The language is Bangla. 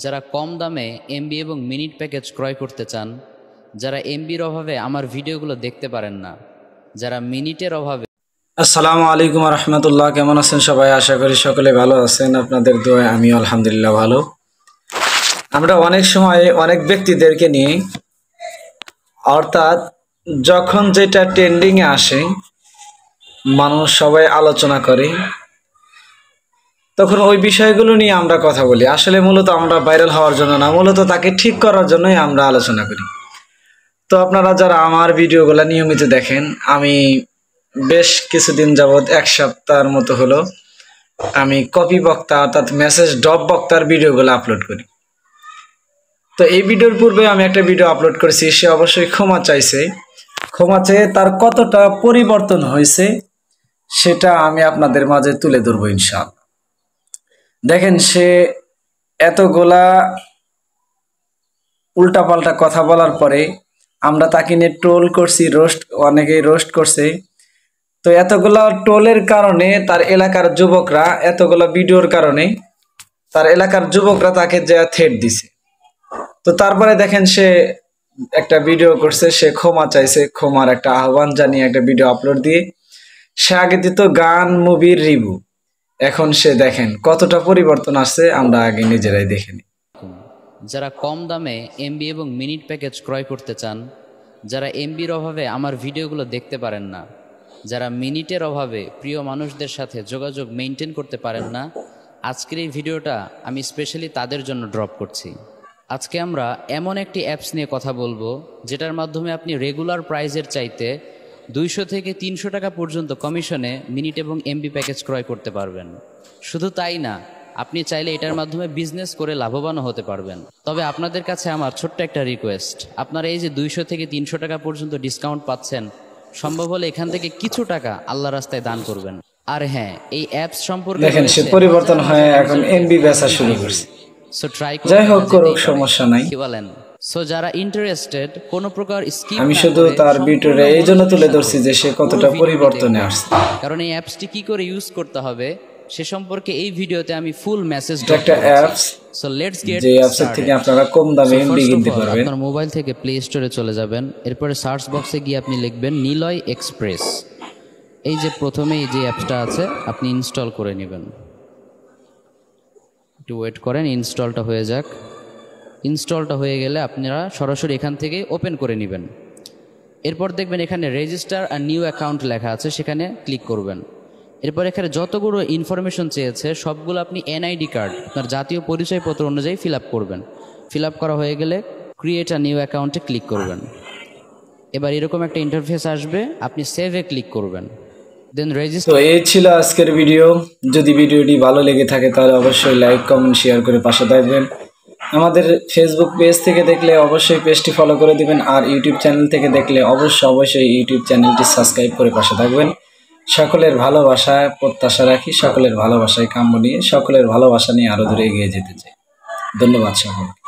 যারা কম দামে এমবি এবং মিনিট প্যাকেজ ক্রয় করতে চান, যারা এমবির অভাবে আমার ভিডিওগুলো দেখতে পারেন না, যারা মিনিটের অভাবে। আসসালামু আলাইকুম রহমতুল্লাহ। কেমন আছেন সবাই? আশা করি সকলে ভালো আছেন। আপনাদের দোয়ায় আমি আলহামদুলিল্লাহ ভালো। আমরা অনেক সময় অনেক ব্যক্তিদেরকে নিয়ে, অর্থাৎ যখন যেটা ট্রেন্ডিংয়ে আসে, মানুষ সবাই আলোচনা করে, তখন ওই বিষয়গুলো নিয়ে আমরা কথা বলি। আসলে মূলত আমরা ভাইরাল হওয়ার জন্য না, মূলত তাকে ঠিক করার জন্যই আমরা আলোচনা করি। তো আপনারা যারা আমার ভিডিওগুলো নিয়মিত দেখেন, আমি বেশ কিছুদিন যাবৎ, এক সপ্তাহের মতো হলো, আমি কপি বক্তা অর্থাৎ মেসেজ ড্রপ বক্তার ভিডিওগুলো আপলোড করি। তো এই ভিডিওর পূর্বে আমি একটা ভিডিও আপলোড করেছি, সে অবশ্যই ক্ষমা চাইছে। ক্ষমা চেয়ে তার কতটা পরিবর্তন হয়েছে সেটা আমি আপনাদের মাঝে তুলে ধরবো ইনশাআল্লাহ। দেখেন, সে এতগুলা উল্টাপাল্টা কথা বলার পরে আমরা তাকে নিয়ে ট্রোল করছি, অনেকেই রোস্ট করছে। তো এতগুলা ট্রোলের কারণে তার এলাকার যুবকরা, এতগুলা ভিডিওর কারণে তার এলাকার যুবকরা তাকে যে থ্রেট দিছে। তো তারপরে দেখেন, সে একটা ভিডিও করছে, সে ক্ষমা চাইছে, ক্ষমার একটা আহ্বান জানিয়ে একটা ভিডিও আপলোড দিয়ে সে আগে দিত গান মুভির রিভিউ। এখন সে দেখেন কতটা পরিবর্তন আসছে, আমরা আগে নিজেরাই দেখে নিই। যারা কম দামে এমবি এবং মিনিট প্যাকেজ ক্রয় করতে চান, যারা এমবির অভাবে আমার ভিডিওগুলো দেখতে পারেন না, যারা মিনিটের অভাবে প্রিয় মানুষদের সাথে যোগাযোগ মেনটেন করতে পারেন না, আজকের এই ভিডিওটা আমি স্পেশালি তাদের জন্য ড্রপ করছি। আজকে আমরা এমন একটি অ্যাপস নিয়ে কথা বলবো যেটার মাধ্যমে আপনি রেগুলার প্রাইজের চাইতে 200 থেকে 300 টাকা পর্যন্ত কমিশনে মিনিট এবং এমবি প্যাকেজ ক্রয় করতে পারবেন। শুধু তাই না, আপনি চাইলে এটার মাধ্যমে বিজনেস করে লাভবানও হতে পারবেন। তবে আপনাদের কাছে আমার ছোট্ট একটা রিকোয়েস্ট, আপনারা এই যে 200 থেকে 300 টাকা পর্যন্ত ডিসকাউন্ট পাচ্ছেন, সম্ভব হলে এখান থেকে কিছু টাকা আল্লাহ রাস্তায় দান করবেন। আর হ্যাঁ, এই অ্যাপস সম্পর্কে দেখেন, সে পরিবর্তন হয়ে এখন এমবি বেচা শুরু করছে। সো ট্রাই করুন, যাই হোক, করুক, সমস্যা নাই। কি বলেন? সো যারা ইন্টারেস্টেড, কোনো প্রকার স্কিপ আমি শুধু তার ভিডিওটা এই জন্য তুলে ধরছি যে সে কতটা পরিবর্তনে আসছে। কারণ এই অ্যাপসটি কি করে ইউজ করতে হবে সে সম্পর্কে এই ভিডিওতে আমি ফুল মেসেজ একটা অ্যাপস, সো লেটস গেট যে অ্যাপসের থেকে আপনারা কম দামে এমবি কিনতে পারবেন। আপনার মোবাইল থেকে প্লে স্টোরে চলে যাবেন, এরপরে সার্চ বক্সে গিয়ে আপনি লিখবেন নিলয় এক্সপ্রেস। এই যে প্রথমেই যে অ্যাপসটা আছে আপনি ইনস্টল করে নেবেন। একটু ওয়েট করেন, ইনস্টলটা হয়ে যাক। ইনস্টলটা হয়ে গেলে আপনারা সরাসরি এখান থেকে ওপেন করে নেবেন। এরপর দেখবেন এখানে রেজিস্টার আর নিউ অ্যাকাউন্ট লেখা আছে, সেখানে ক্লিক করবেন। এরপর এখানে যতগুলো ইনফরমেশন চেয়েছে সবগুলো আপনি এনআইডি কার্ড, আপনার জাতীয় পরিচয়পত্র অনুযায়ী ফিল আপ করবেন। ফিল আপ করা হয়ে গেলে ক্রিয়েট আ নিউ অ্যাকাউন্টে ক্লিক করবেন। এবার এরকম একটা ইন্টারফেস আসবে, আপনি সেভে ক্লিক করবেন, দেন রেজিস্টার। তো এই ছিল আজকের ভিডিও। যদি ভিডিওটি ভালো লেগে থাকে তাহলে অবশ্যই লাইক, কমেন্ট, শেয়ার করে পাশে থাকবেন। আমাদের ফেসবুক পেজ থেকে দেখলে অবশ্যই পেজটি ফলো করে দিবেন, আর ইউটিউব চ্যানেল থেকে দেখলে অবশ্যই ইউটিউব চ্যানেলটি সাবস্ক্রাইব করে পাশে থাকবেন। সকলের ভালোবাসায় প্রত্যাশা রাখি, সকলের ভালোবাসায় কাম্য নিয়ে, সকলের ভালোবাসা নিয়ে আরো দূরে এগিয়ে যেতে চাই। ধন্যবাদ সকলকে।